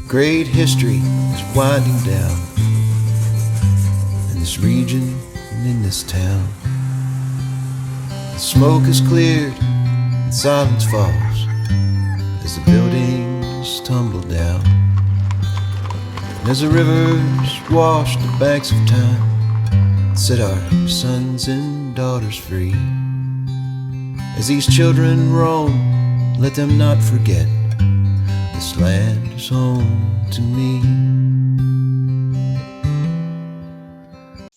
Great history is winding down in this region and in this town. The smoke is cleared and silence falls as the buildings tumble down, and as the rivers wash the banks of time, set our sons and daughters free. As these children roam, let them not forget, this land is home to me.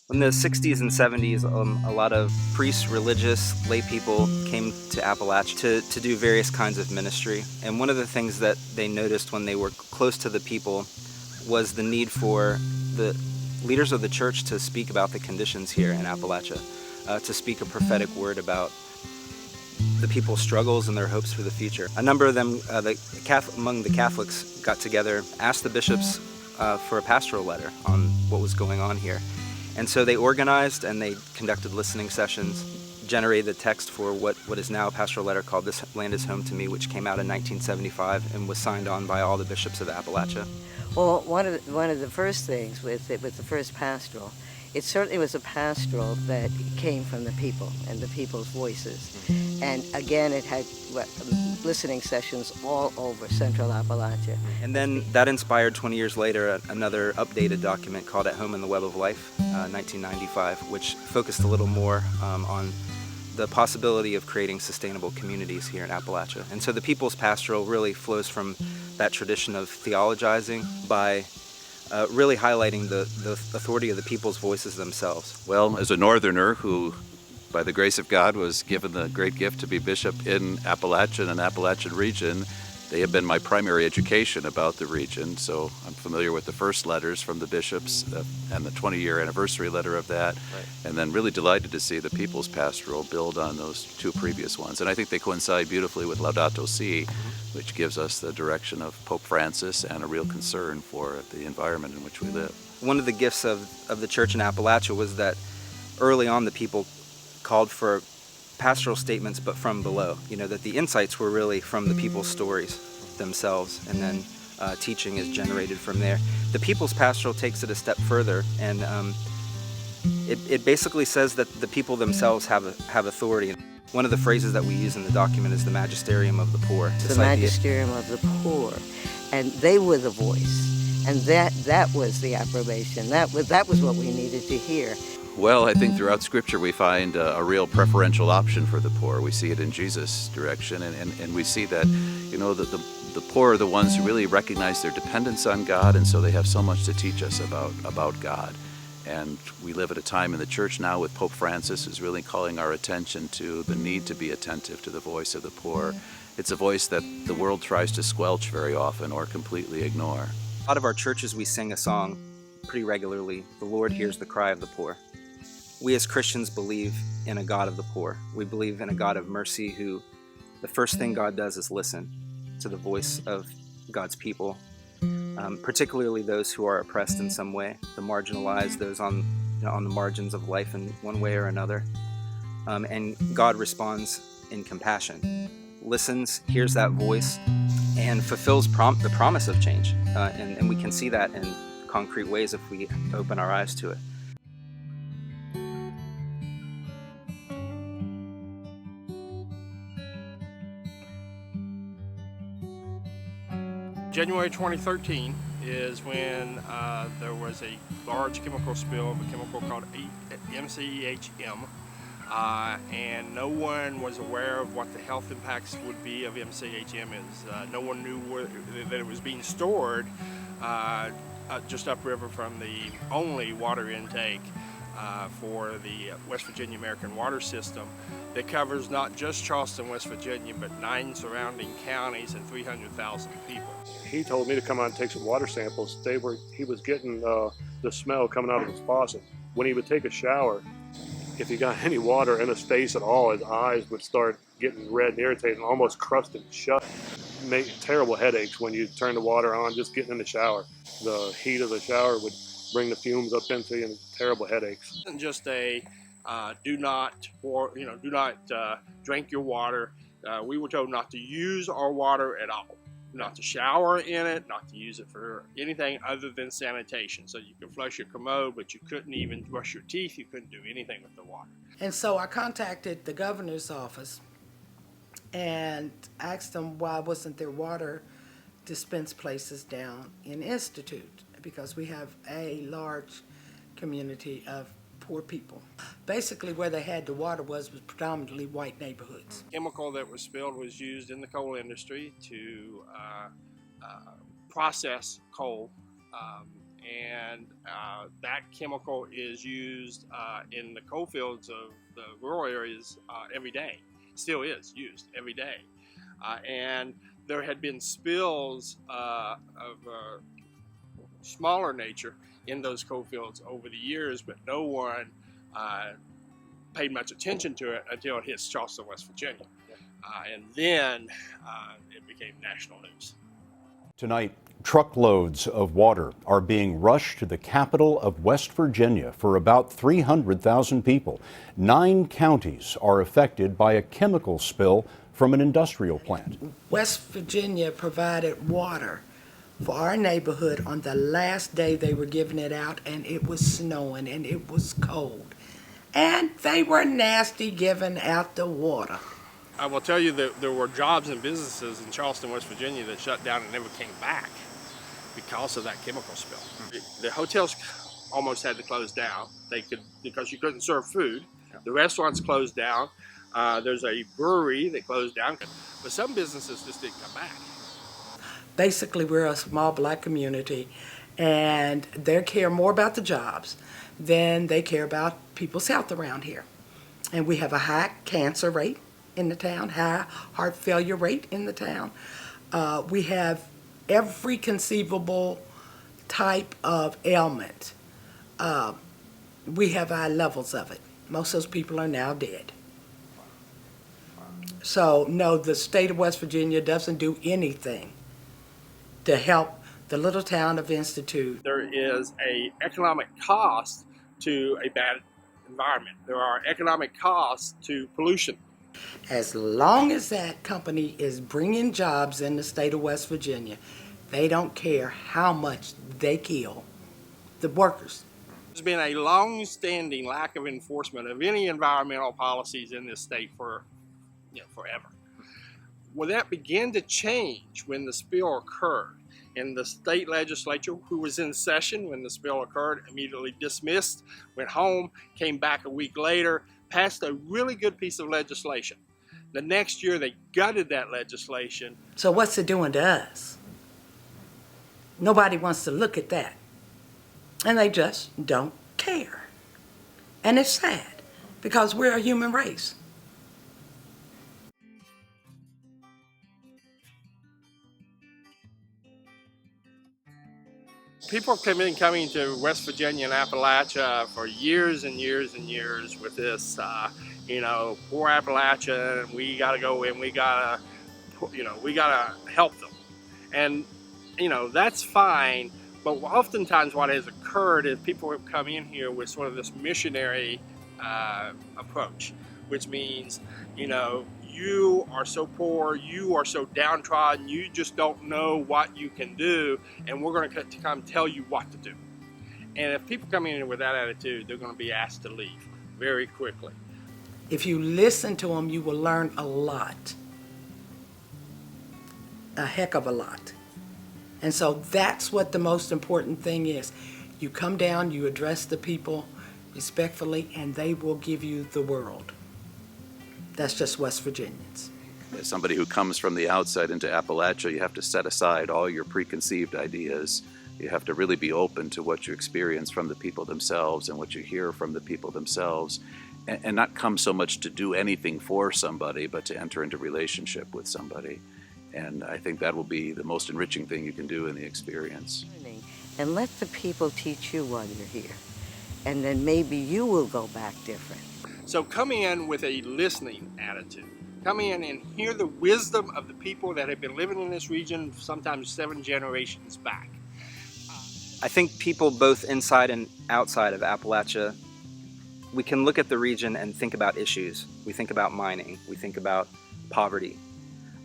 In the 60s and 70s, a lot of priests, religious, lay people came to Appalachia to do various kinds of ministry. And one of the things that they noticed when they were close to the people was the need for the leaders of the church to speak about the conditions here in Appalachia, to speak a prophetic word about the people's struggles and their hopes for the future. A number of them, among the Catholics, got together, asked the bishops for a pastoral letter on what was going on here. And so they organized and they conducted listening sessions, generated the text for what is now a pastoral letter called This Land is Home to Me, which came out in 1975 and was signed on by all the bishops of Appalachia. Well, one of the first things with the first pastoral, it certainly was a pastoral that came from the people and the people's voices. And again, it had listening sessions all over central Appalachia. And then that inspired 20 years later another updated document called At Home in the Web of Life, 1995, which focused a little more on the possibility of creating sustainable communities here in Appalachia. And so the People's Pastoral really flows from that tradition of theologizing by really highlighting the authority of the people's voices themselves. Well, as a northerner who, by the grace of God, was given the great gift to be bishop in Appalachia and Appalachian region, they have been my primary education about the region, so I'm familiar with the first letters from the bishops and the 20-year anniversary letter of that, Right. And then really delighted to see the People's Pastoral build on those two previous ones. And I think they coincide beautifully with Laudato Si, which gives us the direction of Pope Francis and a real concern for the environment in which we live. One of the gifts of the church in Appalachia was that early on the people called for pastoral statements but from below, that the insights were really from the people's stories themselves, and then teaching is generated from there. The People's Pastoral takes it a step further, and it basically says that the people themselves have authority. One of the phrases that we use in the document is the magisterium of the poor. The magisterium of the poor, and they were the voice, and that was the approbation. That was what we needed to hear. Well, I think throughout Scripture we find a real preferential option for the poor. We see it in Jesus' direction, and we see that, the poor are the ones who really recognize their dependence on God, and so they have so much to teach us about God. And we live at a time in the church now with Pope Francis, who's really calling our attention to the need to be attentive to the voice of the poor. It's a voice that the world tries to squelch very often or completely ignore. A lot of our churches, we sing a song pretty regularly, "The Lord hears the cry of the poor." We as Christians believe in a God of the poor. We believe in a God of mercy who, the first thing God does is listen to the voice of God's people, particularly those who are oppressed in some way, the marginalized, those on the margins of life in one way or another. And God responds in compassion, listens, hears that voice, and fulfills the promise of change. And we can see that in concrete ways if we open our eyes to it. January 2013 is when there was a large chemical spill of a chemical called MCEHM, and no one was aware of what the health impacts would be of MCEHM. No one knew that it was being stored just upriver from the only water intake for the West Virginia American water system that covers not just Charleston, West Virginia, but 9 surrounding counties and 300,000 people. He told me to come out and take some water samples. He was getting the smell coming out of his faucet. When he would take a shower, if he got any water in his face at all, his eyes would start getting red and irritated and almost crusted shut. Make terrible headaches when you turn the water on, just getting in the shower. The heat of the shower would bring the fumes up into you and terrible headaches. It wasn't just a do not drink your water. We were told not to use our water at all. not to shower in it, not to use it for anything other than sanitation. So you could flush your commode, but you couldn't even brush your teeth. You couldn't do anything with the water. And so I contacted the governor's office and asked them why wasn't there water dispense places down in Institute, because we have a large community of poor people. Basically where they had the water was predominantly white neighborhoods. Chemical that was spilled was used in the coal industry to process coal, and that chemical is used in the coal fields of the rural areas every day. Still is used every day. And there had been spills of smaller nature in those coal fields over the years, but no one paid much attention to it until it hit Charleston, West Virginia. And then it became national news. Tonight, truckloads of water are being rushed to the capital of West Virginia for about 300,000 people. 9 counties are affected by a chemical spill from an industrial plant. West Virginia provided water for our neighborhood on the last day they were giving it out, and it was snowing and it was cold. And they were nasty giving out the water. I will tell you that there were jobs and businesses in Charleston, West Virginia that shut down and never came back because of that chemical spill. The hotels almost had to close down. Because you couldn't serve food. The restaurants closed down. There's a brewery that closed down, but some businesses just didn't come back. Basically, we're a small black community, and they care more about the jobs than they care about people's health around here. And we have a high cancer rate in the town, high heart failure rate in the town. We have every conceivable type of ailment. We have high levels of it. Most of those people are now dead. So, no, the state of West Virginia doesn't do anything to help the little town of Institute. There is an economic cost to a bad environment. There are economic costs to pollution. As long as that company is bringing jobs in the state of West Virginia, they don't care how much they kill the workers. There's been a long-standing lack of enforcement of any environmental policies in this state for forever. Well, that began to change when the spill occurred. And the state legislature, who was in session when the spill occurred, immediately dismissed, went home, came back a week later, passed a really good piece of legislation. The next year, they gutted that legislation. So what's it doing to us? Nobody wants to look at that. And they just don't care. And it's sad, because we're a human race. People have been coming to West Virginia and Appalachia for years and years and years with this, poor Appalachia, and we got to go in, we got to help them. And, that's fine, but oftentimes what has occurred is people have come in here with sort of this missionary approach, which means, you are so poor, you are so downtrodden, you just don't know what you can do, and we're going to come tell you what to do. And if people come in with that attitude, they're going to be asked to leave very quickly. If you listen to them, you will learn a lot. A heck of a lot. And so that's what the most important thing is. You come down, you address the people respectfully, and they will give you the world. That's just West Virginians. As somebody who comes from the outside into Appalachia, you have to set aside all your preconceived ideas. You have to really be open to what you experience from the people themselves and what you hear from the people themselves, and not come so much to do anything for somebody, but to enter into relationship with somebody. And I think that will be the most enriching thing you can do in the experience. And let the people teach you while you're here. And then maybe you will go back different. So come in with a listening attitude. Come in and hear the wisdom of the people that have been living in this region sometimes 7 generations back. I think people both inside and outside of Appalachia, we can look at the region and think about issues. We think about mining. We think about poverty.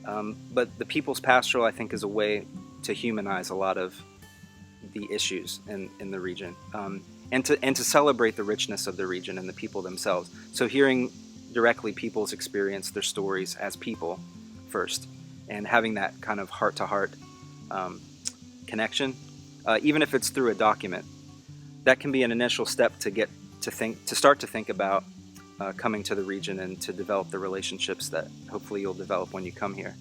But the People's Pastoral, I think, is a way to humanize a lot of the issues in the region, and to celebrate the richness of the region and the people themselves. So hearing directly people's experience, their stories as people first, and having that kind of heart-to-heart connection, even if it's through a document, that can be an initial step to start to think about coming to the region and to develop the relationships that hopefully you'll develop when you come here.